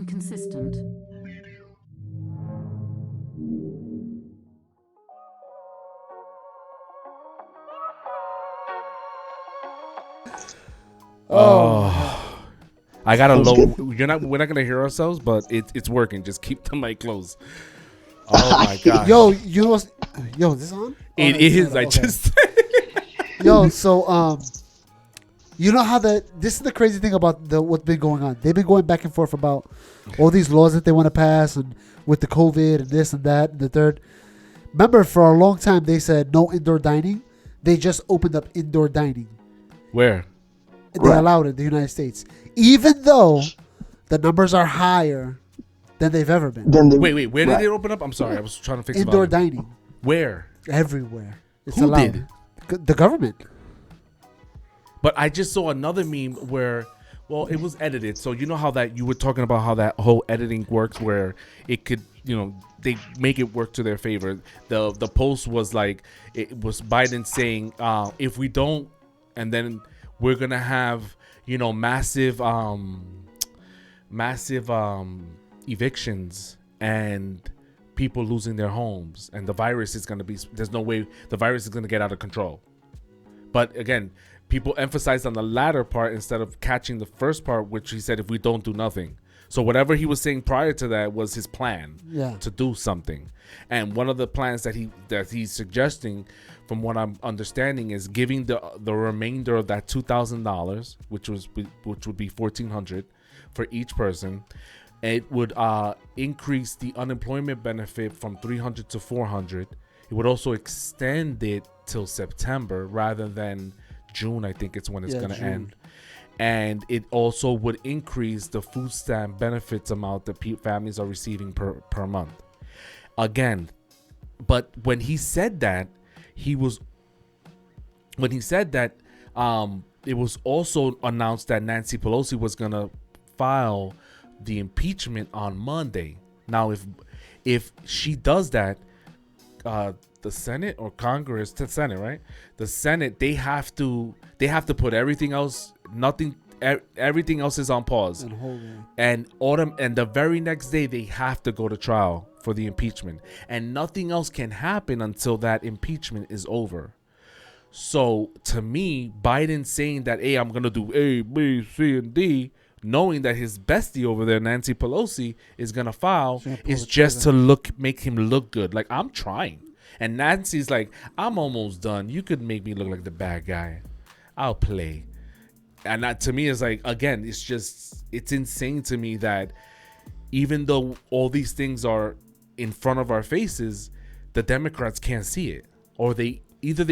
consistent. Oh, I got a That's low. good. We're not gonna hear ourselves, but it's working. Just keep the mic closed. Oh my gosh. Yo, you know what's, yo, is this on? It no, it's is. not. I Okay. just. Yo, so you know how this is the crazy thing about what's been going on. They've been going back and forth about all these laws that they want to pass, and with the COVID and this and that and the third. Remember, for a long time they said no indoor dining. They just opened up indoor dining. Where? They allowed it in the United States, even though the numbers are higher than they've ever been. Wait. Where did it open up? I'm sorry. I was trying to fix Indoor the volume. dining. Where? Everywhere. It's Who allowed. did? The government. But I just saw another meme where, well, it was edited. So you know how that you were talking about how that whole editing works, where it could, they make it work to their favor. The post was like, it was Biden saying, if we don't, and then we're gonna have, massive evictions and people losing their homes, and the virus is gonna be. There's no way the virus is gonna get out of control. But again, people emphasized on the latter part instead of catching the first part, which he said if we don't do nothing. So whatever he was saying prior to that was his plan to do something. And one of the plans that he's suggesting, from what I'm understanding, is giving the remainder of that $2,000, which would be $1,400 for each person. It would increase the unemployment benefit from $300 to $400. It would also extend it till September rather than June. I think it's when it's going to end. And it also would increase the food stamp benefits amount that families are receiving per month. Again, but when he said that, it was also announced that Nancy Pelosi was going to file the impeachment on Monday. Now, if she does that, the Senate or Congress, the Senate, right? The Senate, they have to put everything else. Everything else is on pause. And the very next day they have to go to trial for the impeachment, and nothing else can happen until that impeachment is over. So to me, Biden saying that, hey, I'm gonna do A, B, C, and D, knowing that his bestie over there, Nancy Pelosi, is gonna file, is just to make him look good. Like, I'm trying. And Nancy's like, I'm almost done. You could make me look like the bad guy. I'll play. And that to me is like, again, it's insane to me that even though all these things are in front of our faces, the Democrats can't see it. Or they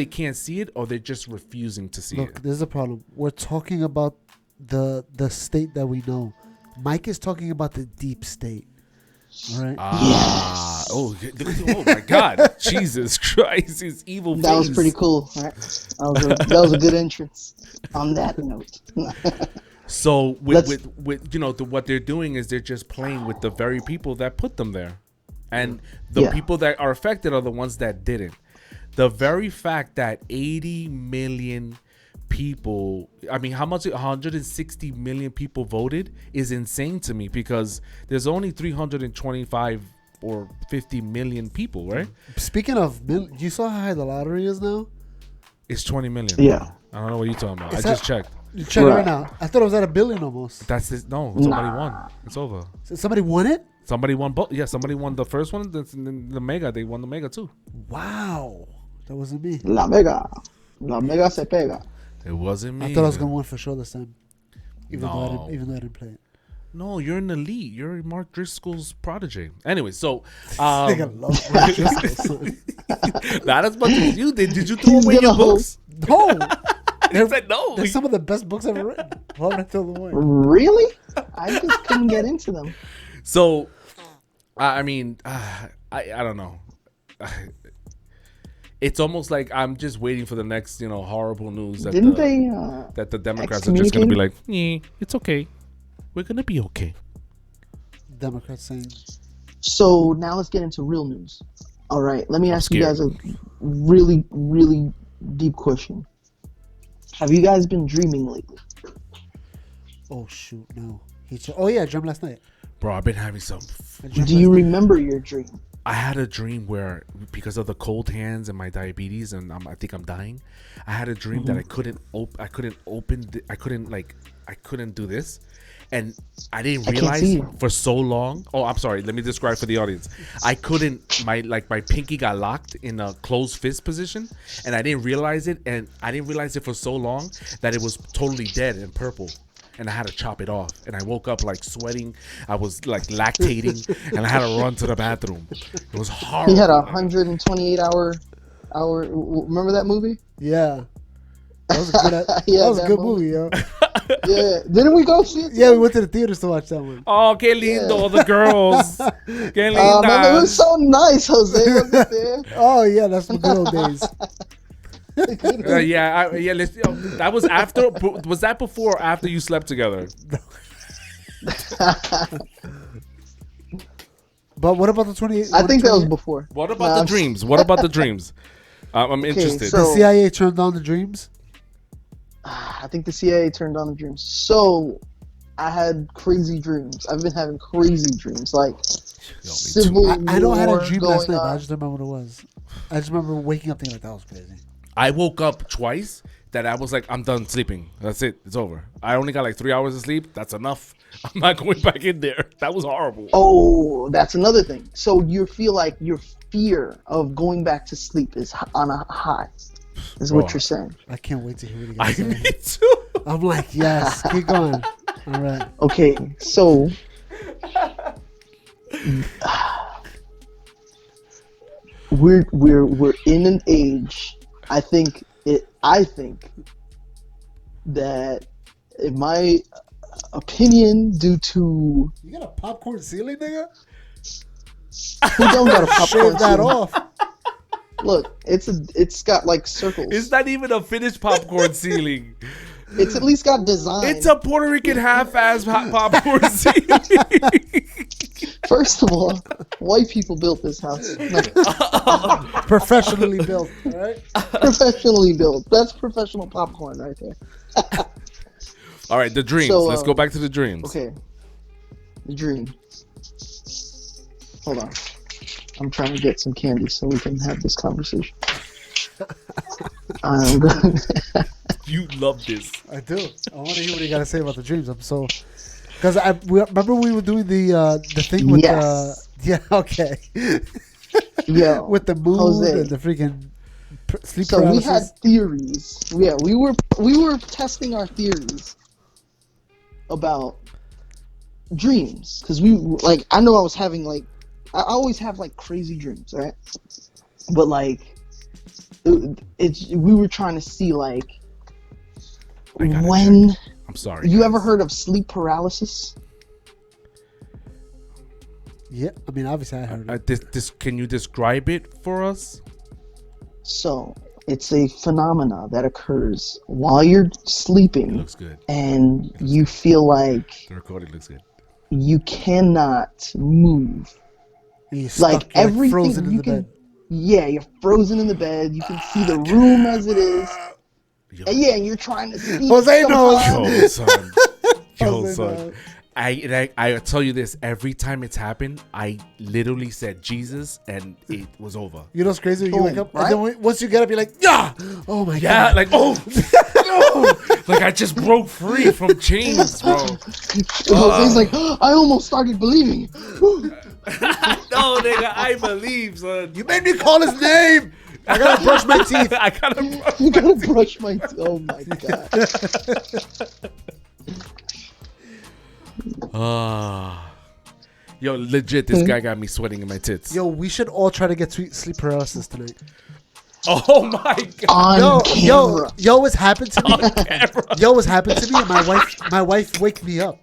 can't see it, or they're just refusing to see it. Look, there's a problem. We're talking about the state that we know. Mike is talking about the deep state. All right. Oh my God. Jesus Christ, his evil face. That was pretty cool. Right? That was a good entrance on that note. So with what they're doing is they're just playing with the very people that put them there. And the people that are affected are the ones that didn't. The very fact that 80 million people, I mean, how much? 160 million people voted is insane to me, because there's only 325 or 50 million people, right? Speaking of, you saw how high the lottery is now? It's 20 million. Yeah. I don't know what you're talking about. I just checked. You check it right now. I thought it was at $1 billion almost. That's it. No, somebody won. It's over. Somebody won it? Somebody won both. Yeah, somebody won the first one. The mega. They won the mega too. Wow. That wasn't me. La mega se pega. It wasn't me. I thought I was going to win for sure this time. Even though I didn't play it. No, you're in the lead. You're Mark Driscoll's protege. Anyway, so I love Mark Driscoll. not as much as you did. Did you throw away your books? No. They're some of the best books ever written. Why would I throw them away? Really? I just couldn't get into them. So, I mean, I don't know. It's almost like I'm just waiting for the next, horrible news that that the Democrats are just going to be like, it's okay. We're going to be okay. Democrats saying. So now let's get into real news. All right. Let me ask you guys a really, really deep question. Have you guys been dreaming lately? Oh, shoot. No. I dreamt last night. Bro, I've been having some. Do you remember your dream? I had a dream where, because of the cold hands and my diabetes, and I think I'm dying. I had a dream that I couldn't do this, and I didn't realize for so long. Oh, I'm sorry. Let me describe for the audience. I couldn't. My pinky got locked in a closed fist position, and I didn't realize it. And I didn't realize it for so long that it was totally dead and purple. And I had to chop it off. And I woke up like sweating. I was like lactating, and I had to run to the bathroom. It was horrible. He had a 128 hour. Remember that movie? Yeah. That was a good, that was a good movie, yo. Yeah. Didn't we go see it? Yeah, we went to the theaters to watch that one. Oh, qué lindo, the girls. Qué Man, it was lindas. so nice, Jose. Wasn't it there? Oh, yeah, that's the good old days. That was after. Was that before or after you slept together? But what about the 28? I think that was before. What about the dreams? What about the dreams? I'm interested. so- The CIA turned on the dreams? I think the CIA turned on the dreams. So, I had crazy dreams. I've been having crazy dreams, like civil I know I had war a dream last going night, but I on. just don't remember what it was. I just remember waking up thinking like that was crazy. I woke up twice that I was like, I'm done sleeping. That's it. It's over. I only got like 3 hours of sleep. That's enough. I'm not going back in there. That was horrible. Oh, that's another thing. So you feel like your fear of going back to sleep is on a high, is what you're saying. I can't wait to hear what you I guys say. me too. I'm like, yes, keep going. All right. Okay, so we're in an age. I think that, in my opinion, due to You got a popcorn ceiling, nigga? who don't got a popcorn Shave that ceiling? off. Look, it's got like circles. It's not even a finished popcorn ceiling. It's at least got design. It's a Puerto Rican half-ass popcorn ceiling. First of all, white people built this house. No, Professionally built, all right? professionally built. That's professional popcorn right there. All right, the dreams. So, Let's go back to the dreams. Okay. The dream. Hold on. I'm trying to get some candy so we can have this conversation. I'm going You love this. I do. I want to hear what you got to say about the dreams. I'm so... Because remember we were doing the thing with Yes. yeah, okay. Yeah. With the moon Jose. and the freaking sleep So we paralysis. had theories. Yeah, we were testing our theories about dreams, because I know I was having I always have like crazy dreams, right? But like we were trying to see like I gotta when check. I'm sorry. you guys. ever heard of sleep paralysis? Yeah, I mean, obviously I heard it. This can you describe it for us? So it's a phenomena that occurs while you're It sleeping, looks good. and you feel like The recording looks good. you cannot move. And you're stuck, Like you're everything frozen in you the can. bed. Yeah, you're frozen in the bed. You can see the room as it is. Yo, And yeah, and you're trying to sleep. Jose knows. yo, son. Yo, Jose son. knows. I tell you this, every time it's happened, I literally said Jesus and it was over. You know what's crazy? When you Boom, wake up, right? and then once you get up, you're like, yeah! Oh my Yeah, God. like, oh, no. Like I just broke free from chains, bro. Jose's like, I almost started believing. No, nigga, I believe, son. You made me call his name! I gotta brush my teeth. I gotta brush. You gotta brush my. Oh my god. Yo, legit, this guy got me sweating in my tits. Yo, we should all try to get sleep paralysis tonight. Oh my god. On camera. Yo, what's happened to me? Yo, what's happened to me? And my wife waked me up.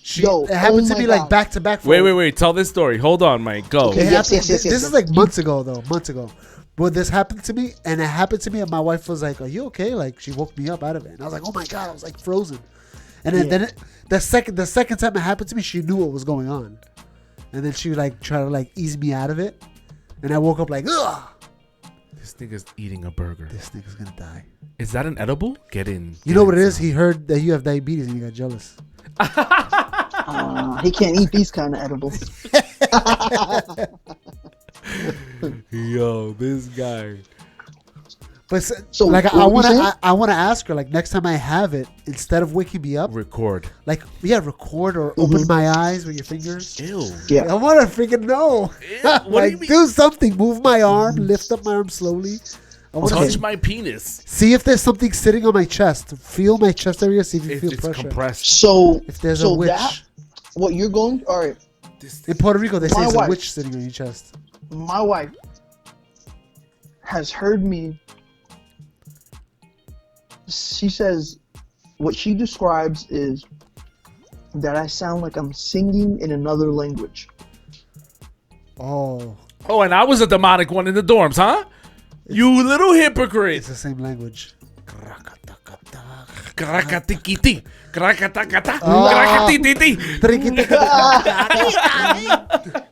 It happened to me like back to back. Wait. Tell this story. Hold on, Mike. Go. It Yes, happened, yes. This is like months ago, though. Months ago. But this happened to me, and it happened to me, and my wife was like, "Are you okay?" Like she woke me up out of it, and I was like, "Oh my god!" I was like frozen. And then, the second time it happened to me, she knew what was going on, and then she like tried to like ease me out of it, and I woke up like, ugh. This nigga's eating a burger. This nigga's gonna die. Is that an edible? Get in. You know what it is? He heard that you have diabetes and he got jealous. He can't eat these kind of edibles. Yo, this guy. But So, like, what I were you saying? want to ask her, like, next time I have it, instead of waking me up, Record. like, record or open my eyes with your fingers. Ew. Yeah. I want to freaking know. What do Like, you mean? do something. Move my arm. Lift up my arm slowly. I want Touch to my penis. see if there's something sitting on my chest. Feel my chest area. See if you If feel it's pressure. compressed. So, If there's so a witch. that, what you're going, all right, In Puerto Rico, they say My there's a wife. witch sitting on your chest. my wife has heard me. She says what she describes is that I sound like I'm singing in another language. Oh, Oh, and I was a demonic one in the dorms, huh? You little hypocrite. it's the same language. Krakatikiti. Krakatakata. Oh. Krakatititi.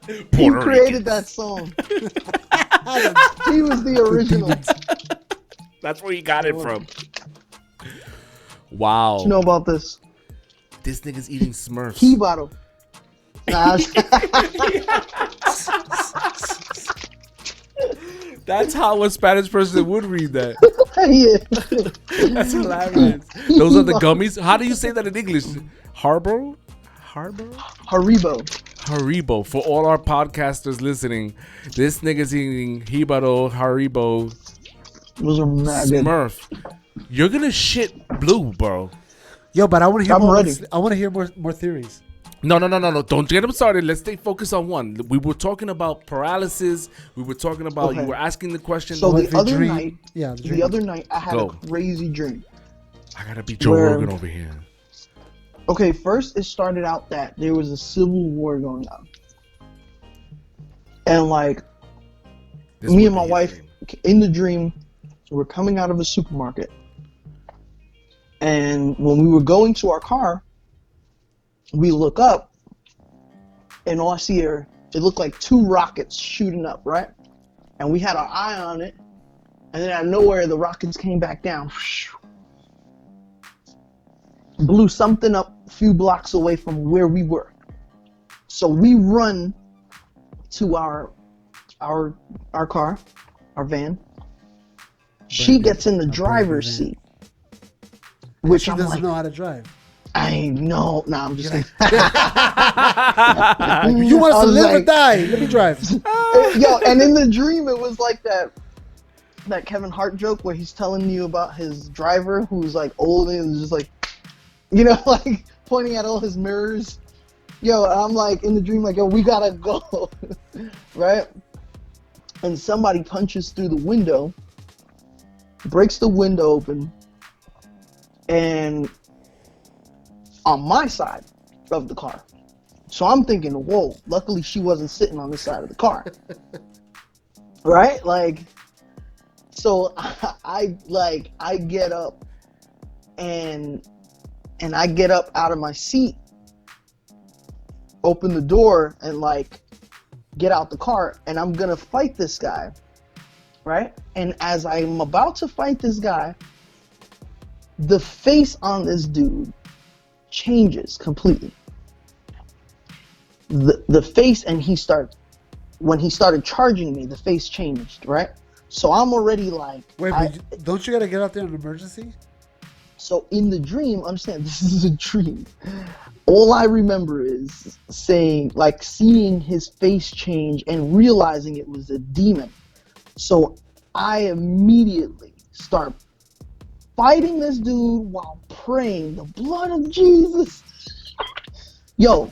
He Puerto created Rican. that song. He was the original. That's where you got it from. Wow. You know about this? This nigga's eating Smurfs. Key bottle. Nah, That's how a Spanish person would read that. yeah. That's hilarious. Those are the gummies. How do you say that in English? Harbor? Haribo. Haribo. For all our podcasters listening, this nigga's eating Hibaro, Haribo, Those are mad good. Smurf. You're gonna shit blue, bro. Yo, but I want to hear I'm more. ready. I want to hear more theories. No. Don't get them started. Let's stay focused on one. We were talking about paralysis. We were talking about, Okay. you were asking the question. So What the other dream- night, yeah, the other night, I had Go. a crazy dream. I gotta be Joe Where- Rogan over here. Okay, first it started out that there was a civil war going on, and like This me would and my be his wife dream. in the dream, we're coming out of a supermarket, and when we were going to our car, we look up, and all I see are, it looked like two rockets shooting up, right? And we had our eye on it, and then out of nowhere the rockets came back down, blew something up a few blocks away from where we were. So we run to our car, our van. She gets in the driver's van. seat, which She I'm doesn't like, know how to drive. I know. Nah, I'm just saying. You want us I to was live or like- die? Let me drive. Yo, and in the dream, it was like that Kevin Hart joke where he's telling you about his driver who's like old and is just like, like pointing at all his mirrors. Yo, I'm like in the dream, like, yo, we gotta go, right? And somebody punches through the window, breaks the window open, and on my side of the car. So I'm thinking, whoa, luckily she wasn't sitting on the side of the car. Right? Like, so I get up and I get up out of my seat, open the door and like get out the car, and I'm gonna fight this guy, right? And as I'm about to fight this guy, the face on this dude changes completely. The face, and when he started charging me, the face changed, right? So I'm already like, Wait, but don't you gotta get out there in an emergency? so in the dream, understand this is a dream. All I remember is seeing his face change and realizing it was a demon. So I immediately start fighting this dude while praying the blood of Jesus. Yo,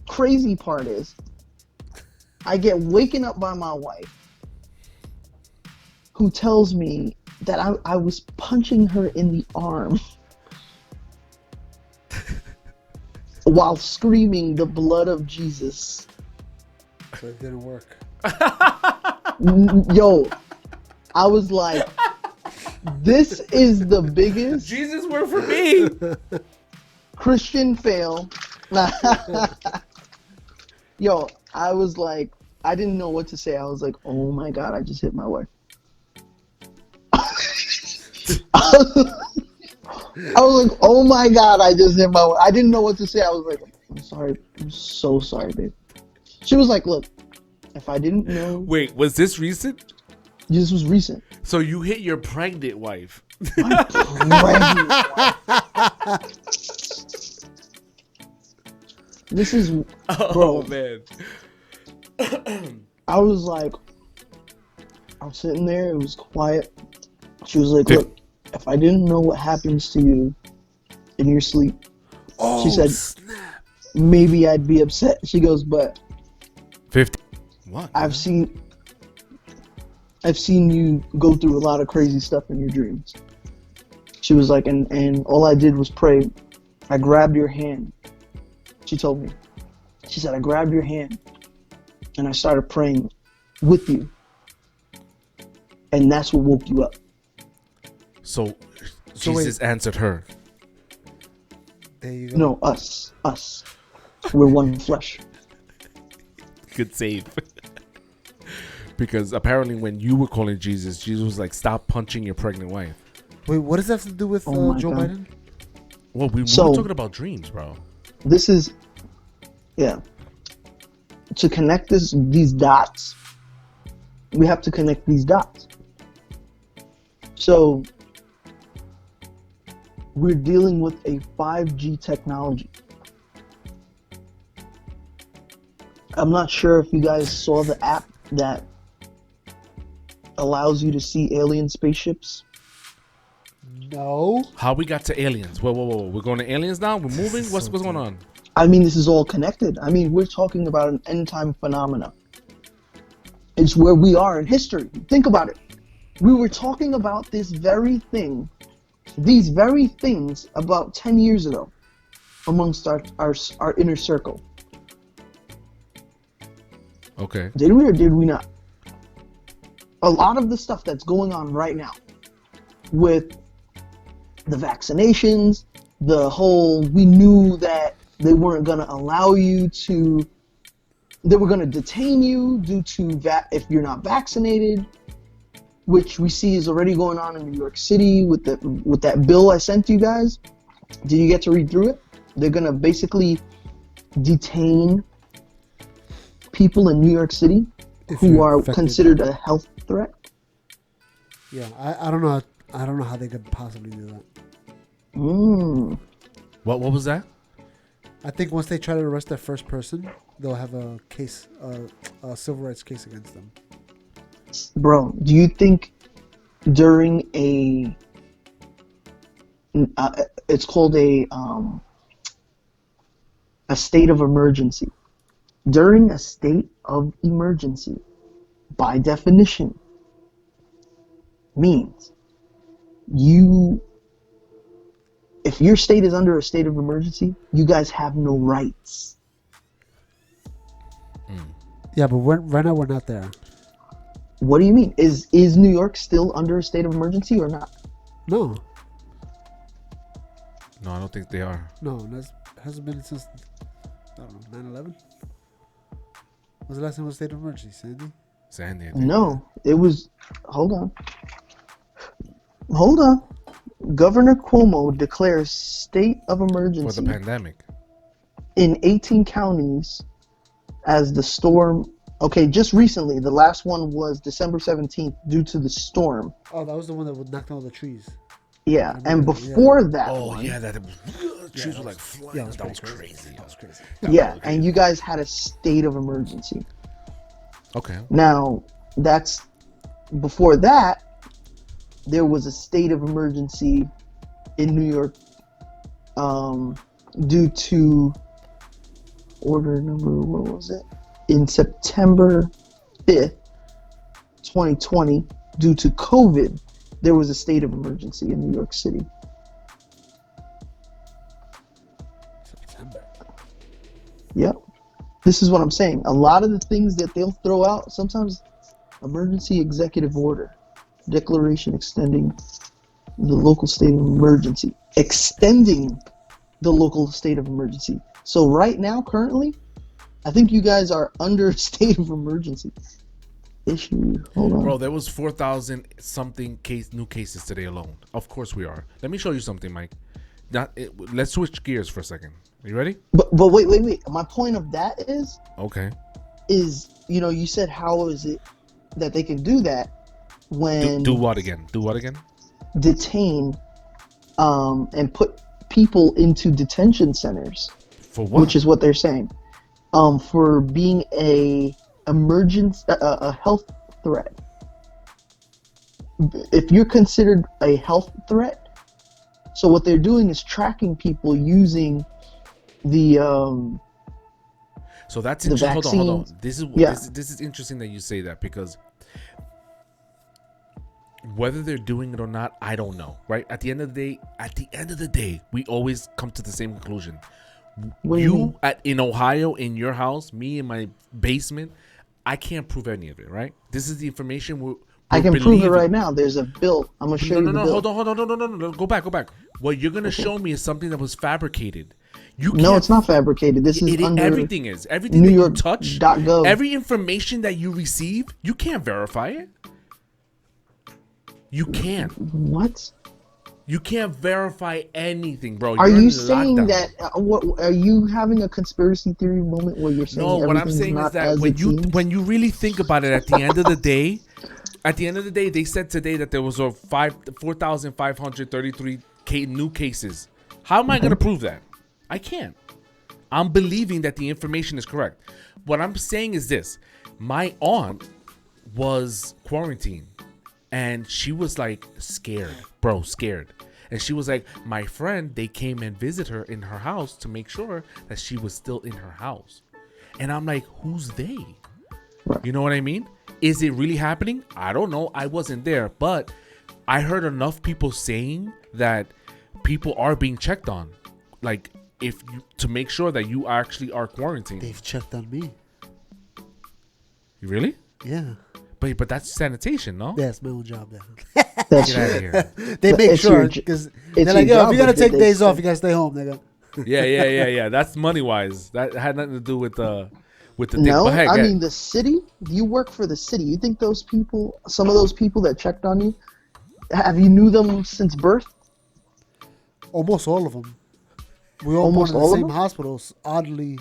crazy part is I get waken up by my wife, who tells me that I was punching her in the arm while screaming the blood of Jesus. So it didn't work. Yo, I was like, this is the biggest Jesus worked for me. Christian fail. Yo, I was like, I didn't know what to say. I was like, oh my God, I just hit my wife. I was like, oh my God, I just hit my wife. I didn't know what to say. I was like, I'm sorry. I'm so sorry, babe. She was like, look, if I didn't know, Wait, was this recent? this was recent. So you hit your pregnant wife. My pregnant wife. This is, Oh bro. man. I was like, I'm sitting there. It was quiet. She was like, look, if I didn't know what happens to you in your sleep, Oh, she said, snap. maybe I'd be upset. She goes, but 50. What? I've seen you go through a lot of crazy stuff in your dreams. She was like, and all I did was pray. I grabbed your hand. She told me. She said, I grabbed your hand and I started praying with you. And that's what woke you up. So Jesus answered her. There you go. No, us. We're one flesh. Good save. Because apparently when you were calling Jesus, Jesus was like, stop punching your pregnant wife. Wait, what does that have to do with Oh my Joe God. Biden? Well, we were So- talking about dreams, bro. This is, yeah. To connect these dots, we have to connect these dots. So, we're dealing with a 5G technology. I'm not sure if you guys saw the app that allows you to see alien spaceships. No. How we got to aliens? Whoa. We're going to aliens now? We're moving? What's So going on? I mean, this is all connected. I mean, we're talking about an end time phenomena. It's where we are in history. Think about it. We were talking about this very thing, these very things about 10 years ago amongst our inner circle. Okay. Did we or did we not? A lot of the stuff that's going on right now with the vaccinations, the whole, we knew that they weren't going to allow you to, they were going to detain you due to if you're not vaccinated, which we see is already going on in New York City with that bill I sent you guys. Did you get to read through it? They're going to basically detain people in New York City who are considered a health threat. Yeah, I don't know. I don't know how they could possibly do that. What was that? I think once they try to arrest that first person, they'll have a case, a civil rights case against them. Bro, do you think during it's called a state of emergency. During a state of emergency, by definition, means if your state is under a state of emergency, you guys have no rights. Yeah, but right now we're not there. What do you mean? Is New York still under a state of emergency or not? No, No, I don't think they are. no, that hasn't been since, I don't know, 9/11? When's the last time it was a state of emergency, Sandy? Sandy, I think. No, it was. Hold on. Governor Cuomo declares state of For emergency the pandemic. in 18 counties as the storm. Okay, just recently, the last one was December 17th due to the storm. Oh, that was the one that would knock down all the trees. Yeah, and remember, before that Oh, one, yeah, that trees were like flying. yeah, it was that was pretty crazy. That was crazy. yeah, and you guys had a state of emergency. Okay. Now, that's before that, there was a state of emergency in New York due to order number, what was it? In September 5th, 2020, due to COVID, there was a state of emergency in New York City. September. Yep. This is what I'm saying. A lot of the things that they'll throw out, sometimes emergency executive order, declaration extending the local state of emergency, extending the local state of emergency. So right now, currently, I think you guys are under a state of emergency. Issue. Hold on. Bro, there was 4,000 something new cases today alone. Of course we are. Let me show you something, Mike. let's switch gears for a second. Are you ready? But wait. My point of that is Okay. You said how is it that they can do that when Do what again? Do what again? detain and put people into detention centers, For what? which is what they're saying, for being a health threat. If you're considered a health threat, so what they're doing is tracking people using the So that's the interesting. Hold on. vaccines. This is interesting that you say that, because whether they're doing it or not, I don't know. Right? At the end of the day, we always come to the same conclusion. What do you mean? In Ohio, in your house, me in my basement, I can't prove any of it. Right? This is the information I can prove it right now. There's a bill. I'm gonna show you the bill. Hold on. No. Go back. What you're gonna show me is something that was fabricated. No, it's not fabricated. This is under everything that New you York touch, .gov. every information that you receive, you can't verify it. You can't. What? You can't verify anything, bro. Are You're you in saying lockdown. that? What are you having a conspiracy theory moment where you're saying No, what I'm everything's saying is not that as it seems? when you really think about it, at the end of the day, they said today that there was 4,533 new cases. How am I going to prove that? I can't. I'm believing that the information is correct. What I'm saying is this: my aunt was quarantined, and she was like scared, and she was like, my friend, they came and visit her in her house to make sure that she was still in her house. And I'm like, who's they? You know what I mean? Is it really happening? I don't know. I wasn't there, but I heard enough people saying that people are being checked on, like to make sure that you actually are quarantined. They've checked on me. You really? Yeah. But that's sanitation, no? Yeah, it's my own job then. That's Get out of here. They make It's sure your because it's they're like, your yo, if job, you're gonna but take they days say- off, you gotta stay home, nigga. Yeah. That's money wise. That had nothing to do with the thing. No, But hey, I mean the city. You work for the city. You think those people, some of those people that checked on you, have you knew them since birth? Almost all of them. We all Almost born in all the of same them? hospitals. Oddly,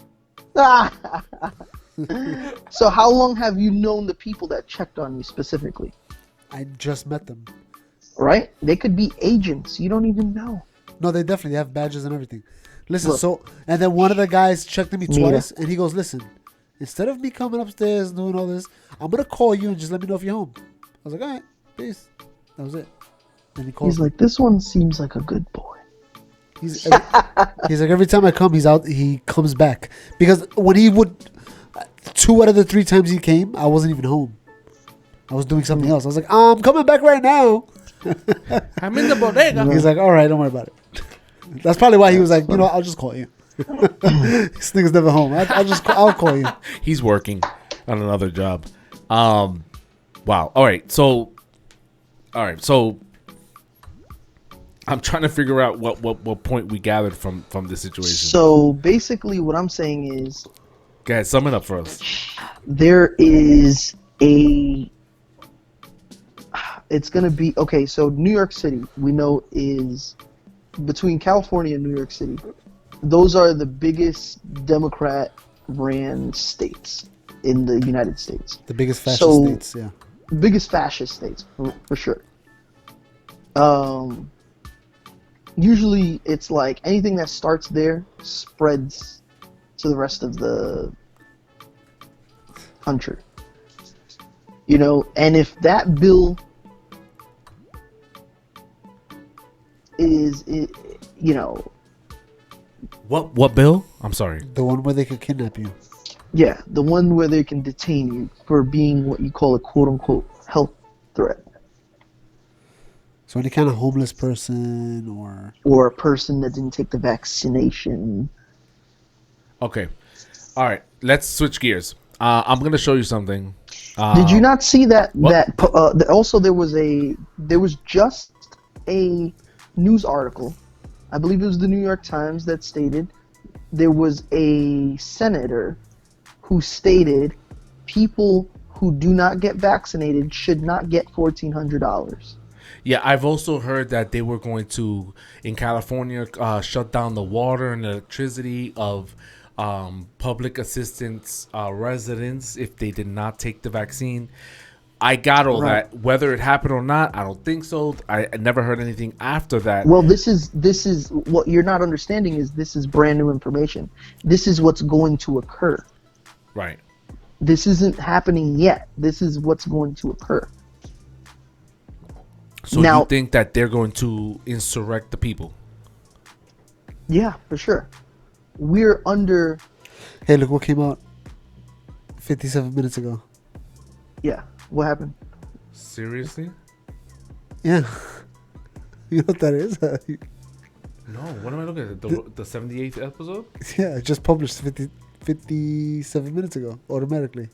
So how long have you known the people that checked on you specifically? I just met them. Right? They could be agents. You don't even know. No, they definitely have badges and everything. Listen, Look. and then one of the guys checked me Mira. twice, and he goes, "Listen, instead of me coming upstairs and doing all this, I'm gonna call you and just let me know if you're home." I was like, "All right, peace." That was it. And he called. He's like, this one seems like a good boy. He's like, every time I come, he's out. He comes back because when he would, 2 out of the 3 times he came, I wasn't even home. I was doing something else. I was like, I'm coming back right now. I'm in the bodega. He's like, all right, don't worry about it. That's probably why he was like, I'll just call you. This nigga's never home. I'll call you. He's working on another job. Wow. All right. So I'm trying to figure out what point we gathered from this situation. So basically what I'm saying is Go ahead, sum it up for us. there is it's going to be, okay, so New York City, we know is between California and New York City. Those are the biggest Democrat-ran states in the United States. The biggest fascist So- states, yeah. Biggest fascist states, for sure. Usually it's like anything that starts there spreads to the rest of the country. And if that bill is, What bill? I'm sorry. The one where they could kidnap you. yeah, the one where they can detain you for being what you call a quote-unquote health threat. So any kind of homeless person or Or a person that didn't take the vaccination. Okay. All right. Let's switch gears. I'm gonna show you something. Did you not see that? what? Also there was just a news article, I believe it was the New York Times, that stated there was a senator who stated people who do not get vaccinated should not get $1,400. Yeah, I've also heard that they were going to, in California, shut down the water and electricity of public assistance residents if they did not take the vaccine. I got all Right. that. Whether it happened or not, I don't think so. I never heard anything after that. Well, this is what you're not understanding is this is brand new information. This is what's going to occur. Right. This isn't happening yet. This is what's going to occur. So Now- you think that they're going to insurrect the people? Yeah, for sure. We're under. Hey, look what came out 57 minutes ago. Yeah. What happened? Seriously? Yeah. You know what that is? No. What am I looking at? The 78th episode? Yeah, it just published 57 minutes ago automatically.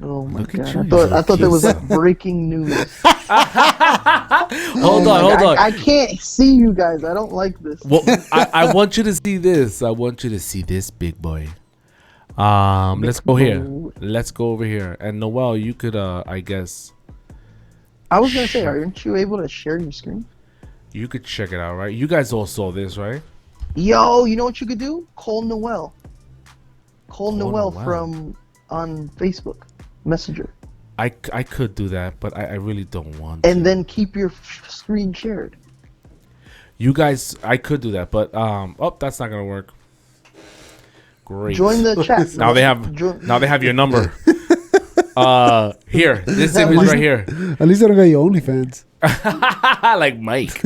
Oh my Look at god! you, I thought that was kids. like breaking news. Hold on. I can't see you guys. I don't like this. Well, I want you to see this. I want you to see this, big boy. Let's go here. boy. Let's go over here. And Noel, you could, I guess, I was gonna say, aren't you able to share your screen? you could check it out, right? You guys all saw this, right? Yo, you know what you could do? Call Noel. Call Noel Noel. from on Facebook Messenger, I could do that, but I really don't want to. and then keep your screen shared. You guys, I could do that, but that's not gonna work. Great. Join the chat. Now they have your number. Here, this That image was- right here. At least I don't got your OnlyFans. Like Mike.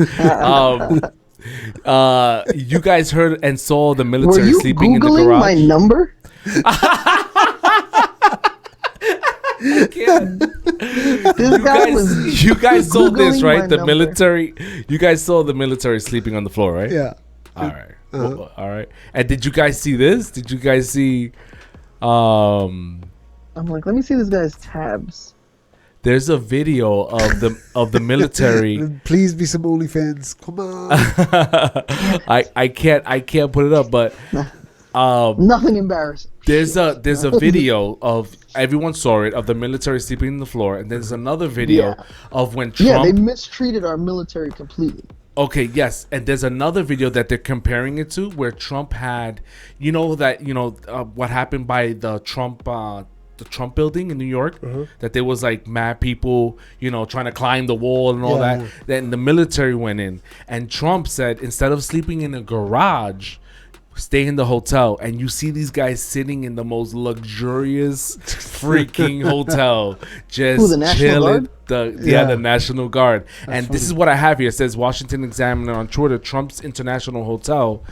You guys heard and saw the Were military you sleeping in the googling garage. my number? This guy was. You guys saw this, Googling right? my The number. military. You guys saw the military sleeping on the floor, right? Yeah. All right. Well, all right. And did you guys see this? Did you guys see? I'm like, let me see this guy's tabs. There's a video of the military. Please be some OnlyFans. Come on. I can't put it up, but Nothing embarrassing. there's a video of everyone saw it of the military sleeping on the floor, and there's another video Yeah. of when Yeah, they Trump. mistreated our military completely. Okay, yes, and there's another video that they're comparing it to where Trump had, what happened by the Trump building in New York, that there was like mad people, trying to climb the wall and all Yeah, that. yeah. Then the military went in, and Trump said instead of sleeping in a garage, stay in the hotel. And you see these guys sitting in the most luxurious freaking hotel, just Who, the National chilling. Guard? The National Guard. And this is what I have here. It says Washington Examiner on Twitter, Trump's International Hotel.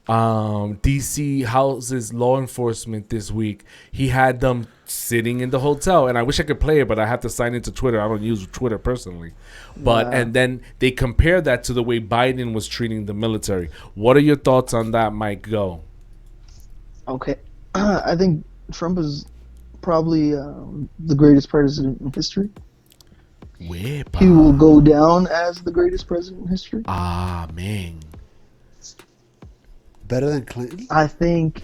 DC houses law enforcement this week. He had them sitting in the hotel, and I wish I could play it, but I have to sign into Twitter. I don't use Twitter personally. But Wow. and then they compare that to the way Biden was treating the military. What are your thoughts on that, Mike? Go. Okay. I think Trump is probably the greatest president in history. Wepa. He will go down as the greatest president in history. Amen. Better than Clinton? I think.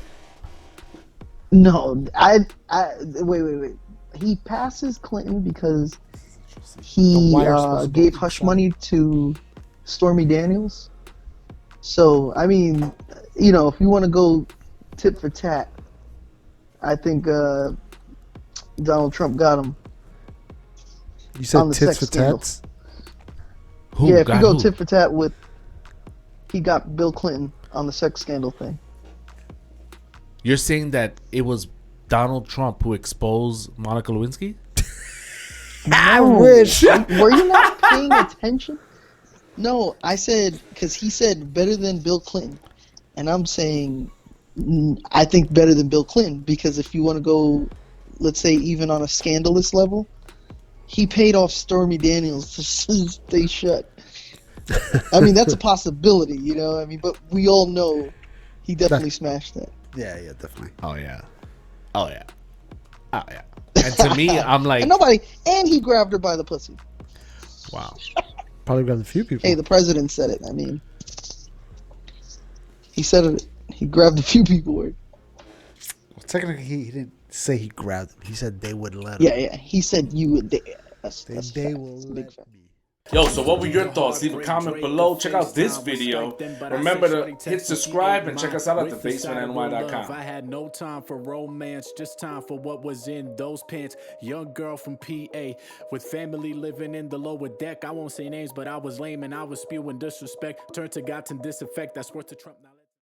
No, I wait. He passes Clinton because he The wire's supposed to gave go hush inside. money to Stormy Daniels. So I mean, if you want to go tit for tat, I think Donald Trump got him. You said On the tits sex for scandal. tats? Who Yeah, if got you go who? tit for tat with, he got Bill Clinton on the sex scandal thing. You're saying that it was Donald Trump who exposed Monica Lewinsky? I No. wish. Were you not paying attention? No, I said, because he said better than Bill Clinton. And I'm saying, I think better than Bill Clinton, because if you want to go, let's say, even on a scandalous level, he paid off Stormy Daniels to stay shut. I mean, that's a possibility, but we all know he definitely smashed that. Yeah, definitely. Oh yeah. And to me, I'm like, And he grabbed her by the pussy. wow. Probably got a few people. Hey, the president said it. I mean, he said it. He grabbed a few people. Well, technically, he didn't say he grabbed them. He said they would let him. Yeah. He said you would. That's They facts. will Big let fact. me. Yo, so what were your thoughts? Leave a comment below. Check out this video. Remember to hit subscribe and check us out at thebasementny.com. I had no time for romance, just time for what was in those pants. Young girl from PA with family living in the lower deck. I won't say names, but I was lame and I was spewing disrespect. Turn to God to disinfect. That's worth the Trump.